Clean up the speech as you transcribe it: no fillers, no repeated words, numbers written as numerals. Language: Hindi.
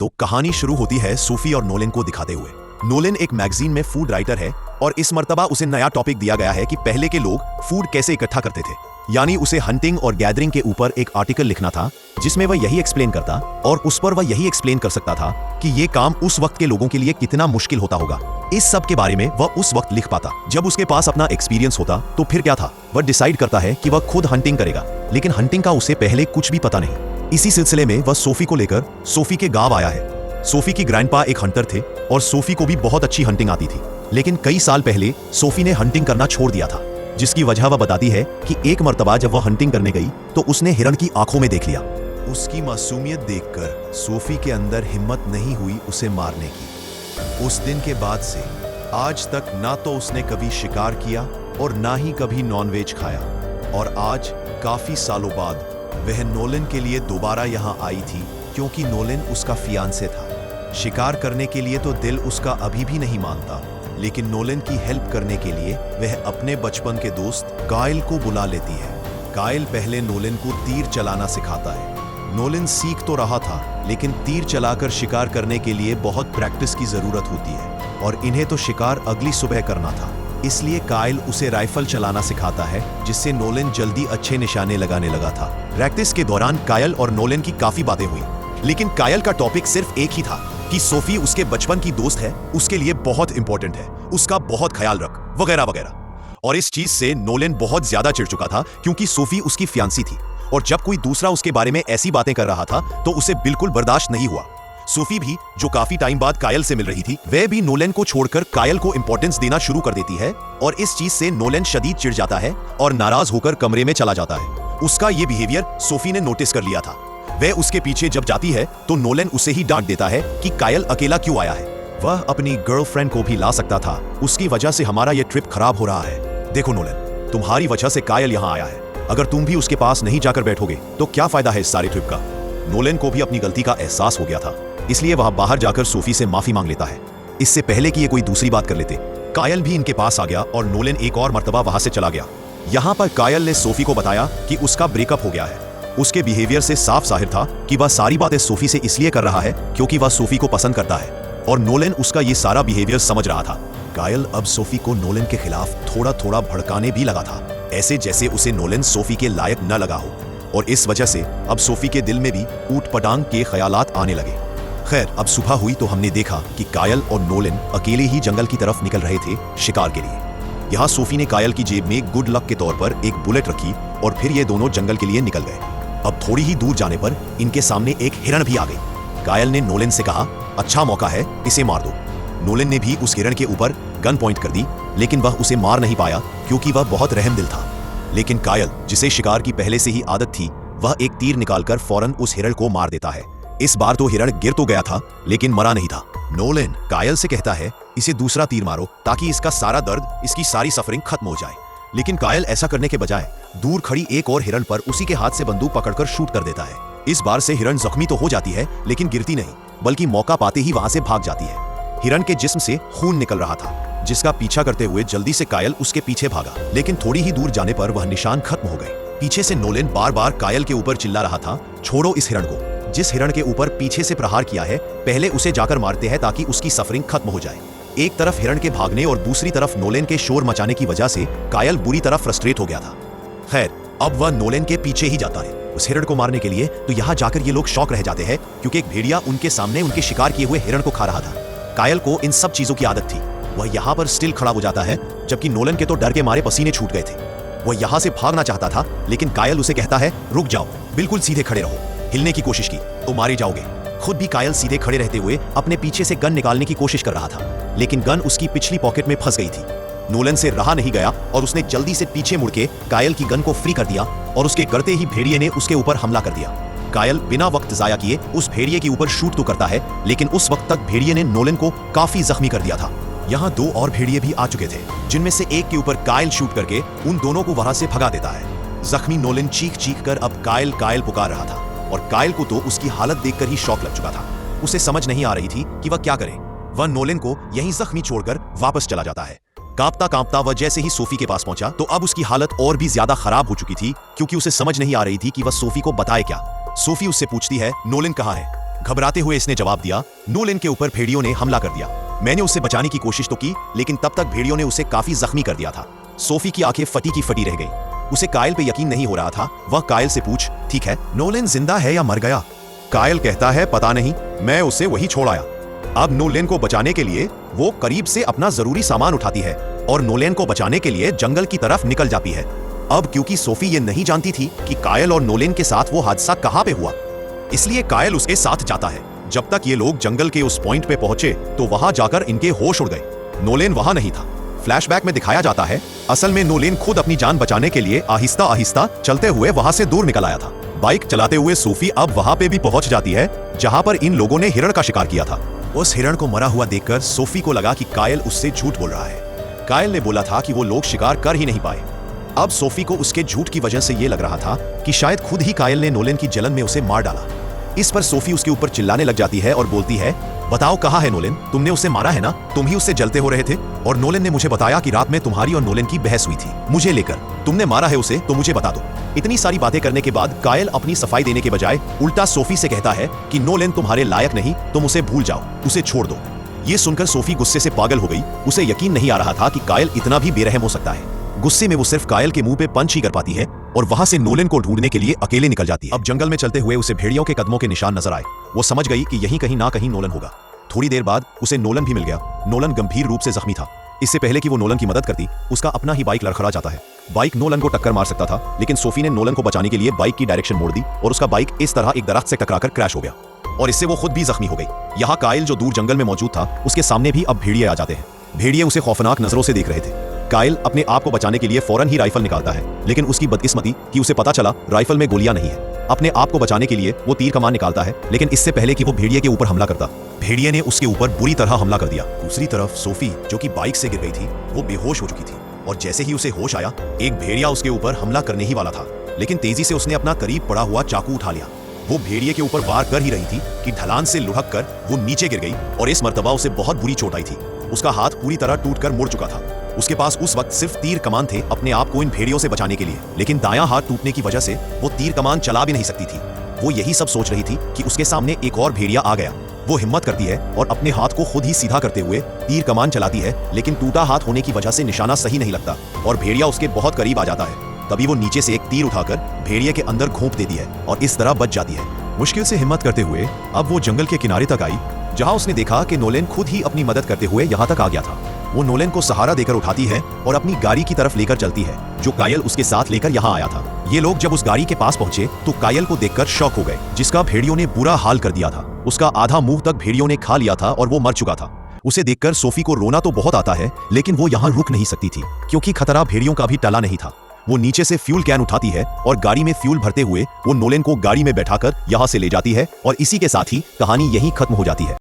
तो कहानी शुरू होती है सोफी और नोलन को दिखाते हुए। नोलन एक मैगजीन में फूड राइटर है और इस मर्तबा उसे नया टॉपिक दिया गया है कि पहले के लोग फूड कैसे इकट्ठा करते थे। यानी उसे हंटिंग और गैदरिंग के ऊपर एक आर्टिकल लिखना था जिसमें वह यही एक्सप्लेन करता और उस पर वह यही एक्सप्लेन कर सकता था कि ये काम उस वक्त के लोगों के लिए कितना मुश्किल होता होगा। इस सब के बारे में वह उस वक्त लिख पाता जब उसके पास अपना एक्सपीरियंस होता। तो फिर क्या था, वह डिसाइड करता है कि वह खुद हंटिंग करेगा, लेकिन हंटिंग का उसे पहले कुछ भी पता नहीं। इसी सिलसिले में वह सोफी को लेकर सोफी के गांव आया है। सोफी की ग्रैंडपा एक हंटर थे और सोफी को भी बहुत अच्छी हंटिंग आती थी, लेकिन कई साल पहले सोफी ने हंटिंग करना छोड़ दिया था, जिसकी वजह वह बताती है कि एक मर्तबा जब वह हंटिंग करने गई तो उसने हिरण की आंखों में देख लिया। उसकी मासूमियत देखकर सोफी के अंदर हिम्मत नहीं हुई उसे मारने की। उस दिन के बाद से आज तक ना तो उसने कभी शिकार किया और ना ही कभी नॉनवेज खाया। और आज काफी सालों बाद वह नोलन के लिए दोबारा यहाँ आई थी, क्योंकि नोलन उसका फियांसे था। शिकार करने के लिए तो दिल उसका अभी भी नहीं मानता, लेकिन नोलन की हेल्प करने के लिए वह अपने बचपन के दोस्त कायल को बुला लेती है। कायल पहले नोलन को तीर चलाना सिखाता है। नोलन सीख तो रहा था, लेकिन तीर चलाकर शिकार करने के लिए बहुत प्रैक्टिस की जरूरत होती है और इन्हें तो शिकार अगली सुबह करना था। इसलिए कायल उसे राइफल चलाना सिखाता है, जिससे नोलन जल्दी अच्छे निशाने लगाने लगा था। प्रैक्टिस के दौरान कायल और नोलन की काफी बातें हुई, लेकिन कायल का टॉपिक सिर्फ एक ही था कि सोफी उसके बचपन की दोस्त है, उसके लिए बहुत इंपॉर्टेंट है, उसका बहुत ख्याल रख, वगैरह वगैरह। और इस चीज से नोलन बहुत ज्यादा चिढ़ चुका था, क्योंकि सोफी उसकी फियांसी थी और जब कोई दूसरा उसके बारे में ऐसी बातें कर रहा था तो उसे बिल्कुल बर्दाश्त नहीं हुआ। सोफी भी, जो काफी टाइम बाद कायल से मिल रही थी, वह भी नोलन को छोड़कर कायल को इंपॉर्टेंस देना शुरू कर देती है और इस चीज से नोलन शदीद चिढ़ जाता है और नाराज होकर कमरे में चला जाता है। उसका ये बिहेवियर सोफी ने नोटिस कर लिया था। वह उसके पीछे जब जाती है तो नोलन उसे ही डांट देता है कि कायल अकेला क्यों आया है, वह अपनी गर्लफ्रेंड को भी ला सकता था, उसकी वजह से हमारा ये ट्रिप खराब हो रहा है। देखो नोलन, तुम्हारी वजह से कायल यहाँ आया है, अगर तुम भी उसके पास नहीं जाकर बैठोगे तो क्या फायदा है इस सारे ट्रिप का। नोलन को भी अपनी गलती का एहसास हो गया था, इसलिए वह बाहर जाकर सोफी से माफी मांग लेता है। इससे पहले कि ये कोई दूसरी बात कर लेते, कायल भी इनके पास आ गया और नोलन एक और मर्तबा वहां से चला गया। यहाँ पर कायल ने सोफी को बताया कि उसका ब्रेकअप हो गया है। उसके बिहेवियर से साफ जाहिर था कि वह सारी बातें सोफी से इसलिए कर रहा है क्योंकि वह सोफी को पसंद करता है और नोलन उसका ये सारा बिहेवियर समझ रहा था। कायल अब सोफी को नोलन के खिलाफ थोड़ा थोड़ा भड़काने भी लगा था, ऐसे जैसे उसे नोलन सोफी के लायक न लगा हो, और इस वजह से अब सोफी के दिल में भी ऊट पटांग के ख्यालात आने लगे। खैर, अब सुबह हुई तो हमने देखा कि कायल और नोलन अकेले ही जंगल की तरफ निकल रहे थे शिकार के लिए। यहाँ सोफी ने कायल की जेब में गुड लक के तौर पर एक बुलेट रखी और फिर ये दोनों जंगल के लिए निकल गए। अब थोड़ी ही दूर जाने पर इनके सामने एक हिरण भी आ गई। कायल ने नोलन से कहा, अच्छा मौका है, इसे मार दो। नोलन ने भी उस हिरण के ऊपर गन पॉइंट कर दी, लेकिन वह उसे मार नहीं पाया क्योंकि वह बहुत रहमदिल था। लेकिन कायल, जिसे शिकार की पहले से ही आदत थी, वह एक तीर निकालकर फौरन उस हिरण को मार देता है। इस बार तो हिरण गिर तो गया था, लेकिन मरा नहीं था। नोलन कायल से कहता है, इसे दूसरा तीर मारो ताकि इसका सारा दर्द, इसकी सारी सफरिंग खत्म हो जाए। लेकिन कायल ऐसा करने के बजाय दूर खड़ी एक और हिरण पर उसी के हाथ से बंदूक पकड़कर शूट कर देता है। इस बार से हिरण जख्मी तो हो जाती है, लेकिन गिरती नहीं, बल्कि मौका पाते ही वहां से भाग जाती है। हिरण के जिस्म से खून निकल रहा था, जिसका पीछा करते हुए जल्दी से कायल उसके पीछे भागा, लेकिन थोड़ी ही दूर जाने पर वह निशान खत्म हो गए। पीछे से नोलन बार बार कायल के ऊपर चिल्ला रहा था, छोड़ो इस हिरण को। जिस हिरण के ऊपर पीछे से प्रहार किया है, पहले उसे जाकर मारते हैं ताकि उसकी सफरिंग खत्म हो जाए। एक तरफ हिरण के भागने और दूसरी तरफ नोलन के शोर मचाने की वजह से कायल बुरी तरह फ्रस्ट्रेट हो गया था। खैर, अब वह नोलन के पीछे ही जाता है उस हिरण को मारने के लिए। तो यहाँ जाकर ये लोग शौक रह जाते हैं, क्योंकि एक भेड़िया उनके सामने उनके शिकार किए हुए हिरण को खा रहा था। कायल को इन सब चीजों की आदत थी। वह यहाँ पर स्टिल खड़ा हो जाता है, जबकि नोलन के तो डर के मारे पसीने छूट गए थे। वह यहाँ से भागना चाहता था, लेकिन कायल उसे कहता है, रुक जाओ, बिल्कुल सीधे खड़े रहो, हिलने की कोशिश की तो मारे जाओगे। खुद भी कायल सीधे खड़े रहते हुए अपने पीछे से गन निकालने की कोशिश कर रहा था, लेकिन गन उसकी पिछली पॉकेट में फंस गई थी। नोलन से रहा नहीं गया और उसने जल्दी से पीछे मुड़ के कायल की गन को फ्री कर दिया और उसके करते ही भेड़िए ने उसके ऊपर हमला कर दिया। कायल बिना वक्त जाया किए उस भेड़िए के ऊपर शूट तो करता है, लेकिन उस वक्त तक भेड़िए ने नोलन को काफी जख्मी कर दिया था। यहाँ दो और भेड़िए भी आ चुके थे, जिनमें से एक के ऊपर कायल शूट करके उन दोनों को वहां से भगा देता है। जख्मी नोलन चीख चीख कर अब कायल कायल पुकार रहा था और कायल को तो उसकी हालत देखकर ही शौक लग चुका था। उसे समझ नहीं आ रही थी कि वह क्या करे। वह नोलन को यहीं जख्मी छोड़कर वापस चला जाता है। कांपता कांपता वह जैसे ही सोफी के पास पहुंचा तो अब उसकी हालत और भी ज्यादा खराब हो चुकी थी, क्योंकि उसे समझ नहीं आ रही थी कि वह सोफी को बताए क्या। सोफी उससे पूछती है, नोलन कहाँ है? घबराते हुए इसने जवाब दिया, नोलेन के ऊपर भेड़ियों ने हमला कर दिया। मैंने उसे बचाने की कोशिश तो की, लेकिन तब तक भेड़ियों ने उसे काफी जख्मी कर दिया था। सोफी की आंखें फटी की फटी रह गईं। उसे कायल पे यकीन नहीं हो रहा था। वह कायल से पूछ, ठीक है, नोलेन जिंदा है या मर गया? कायल कहता है, पता नहीं, मैं उसे वही छोड़ आया। अब नोलेन को बचाने के लिए वो करीब से अपना जरूरी सामान उठाती है और नोलेन को बचाने के लिए जंगल की तरफ निकल जाती है। अब क्योंकि सोफी ये नहीं जानती थी कि कायल और नोलेन के साथ वो हादसा कहां पे हुआ, इसलिए कायल उसके साथ जाता है। जब तक ये लोग जंगल के उस पॉइंट पे पहुंचे तो वहां जाकर इनके होश उड़ गए। नोलेन वहां नहीं था। फ्लैशबैक में दिखाया जाता है, असल में नोलेन खुद अपनी जान बचाने के लिए आहिस्ता आहिस्ता चलते हुए वहां से दूर निकल आया था। बाइक चलाते हुए सोफी अब वहां पे भी पहुंच जाती है जहां पर इन लोगों ने हिरण का शिकार किया था। उस हिरण को मरा हुआ देखकर सोफी को लगा कि कायल उससे झूठ बोल रहा है। कायल ने बोला था कि वो लोग शिकार कर ही नहीं पाए। अब सोफी को उसके झूठ की वजह से ये लग रहा था कि शायद खुद ही कायल ने नोलेन की जलन में उसे मार डाला। इस पर सोफी उसके ऊपर चिल्लाने लग जाती है और बोलती है, बताओ कहाँ है नोलेन? तुमने उसे मारा है ना? तुम ही उससे जलते हो रहे थे और नोलेन ने मुझे बताया कि रात में तुम्हारी और नोलेन की बहस हुई थी मुझे लेकर। तुमने मारा है उसे तो मुझे बता दो। इतनी सारी बातें करने के बाद कायल अपनी सफाई देने के बजाय उल्टा सोफी से कहता है कि नोलेन तुम्हारे लायक नहीं, तुम उसे भूल जाओ, उसे छोड़ दो। ये सुनकर सोफी गुस्से से पागल हो गई। उसे यकीन नहीं आ रहा था कि कायल इतना भी बेरहम हो सकता है। गुस्से में वो सिर्फ कायल के मुंह पे पंच ही कर पाती है और वहां से नोलेन को ढूंढने के लिए अकेले निकल जाती है। अब जंगल में चलते हुए उसे भेड़ियों के कदमों के निशान नजर आए। वो समझ गई कि यहीं कहीं ना कहीं नोलन होगा। थोड़ी देर बाद उसे नोलन भी मिल गया। नोलन गंभीर रूप से जख्मी था। इससे पहले कि वो नोलन की मदद करती, उसका अपना ही बाइक लड़खड़ा जाता है। बाइक नोलन को टक्कर मार सकता था, लेकिन सोफी ने नोलन को बचाने के लिए बाइक की डायरेक्शन मोड़ दी और उसका बाइक इस तरह एक दरख्त से टकराकर क्रैश हो गया और इससे वो खुद भी जख्मी हो गई। यहाँ कायल जो दूर जंगल में मौजूद था, उसके सामने भी अब भेड़िए आ जाते हैं। भेड़िए उसे खौफनाक नजरों से देख रहे थे। कायल अपने आप को बचाने के लिए फौरन ही राइफल निकालता है, लेकिन उसकी बदकिस्मती कि उसे पता चला राइफल में गोलियां नहीं है। अपने आप को बचाने के लिए वो तीर कमान निकालता है, लेकिन इससे पहले कि वो भेड़िए के ऊपर हमला करता, भेड़िए ने उसके ऊपर बुरी तरह हमला कर दिया। दूसरी तरफ सोफी, जो कि बाइक से गिर गई थी, वो बेहोश हो चुकी थी और जैसे ही उसे होश आया, एक भेड़िया उसके ऊपर हमला करने ही वाला था, लेकिन तेजी से उसने अपना करीब पड़ा हुआ चाकू उठा लिया। वो भेड़िए के ऊपर वार कर ही रही थी कि ढलान से लुढ़क कर वो नीचे गिर गई और इस मर्तबा उसे बहुत बुरी चोट आई थी। उसका हाथ पूरी तरह टूटकर मुड़ चुका था। उसके पास उस वक्त सिर्फ तीर कमान थे अपने आप को इन भेड़ियों से बचाने के लिए, लेकिन दायां हाथ टूटने की वजह से वो तीर कमान चला भी नहीं सकती थी। वो यही सब सोच रही थी कि उसके सामने एक और भेड़िया आ गया। वो हिम्मत करती है और अपने हाथ को खुद ही सीधा करते हुए तीर कमान चलाती है, लेकिन टूटा हाथ होने की वजह से निशाना सही नहीं लगता और भेड़िया उसके बहुत करीब आ जाता है। तभी वो नीचे से एक तीर उठाकर भेड़िए के अंदर घोंप देती है और इस तरह बच जाती है। मुश्किल से हिम्मत करते हुए अब वो जंगल के किनारे तक आई, जहां उसने देखा कि नोलेन खुद ही अपनी मदद करते हुए यहां तक आ गया था। वो नोलेन को सहारा देकर उठाती है और अपनी गाड़ी की तरफ लेकर चलती है, जो कायल उसके साथ लेकर यहाँ आया था। ये लोग जब उस गाड़ी के पास पहुंचे तो कायल को देखकर शॉक हो गए, जिसका भेड़ियों ने बुरा हाल कर दिया था। उसका आधा मुंह तक भेड़ियों ने खा लिया था और वो मर चुका था। उसे देखकर सोफी को रोना तो बहुत आता है, लेकिन वो यहाँ रुक नहीं सकती थी क्योंकि खतरा भेड़ियों का भी टला नहीं था। वो नीचे से फ्यूल कैन उठाती है और गाड़ी में फ्यूल भरते हुए वो नोलेन को गाड़ी में बैठाकर यहाँ से ले जाती है और इसी के साथ ही कहानी यहीं खत्म हो जाती है।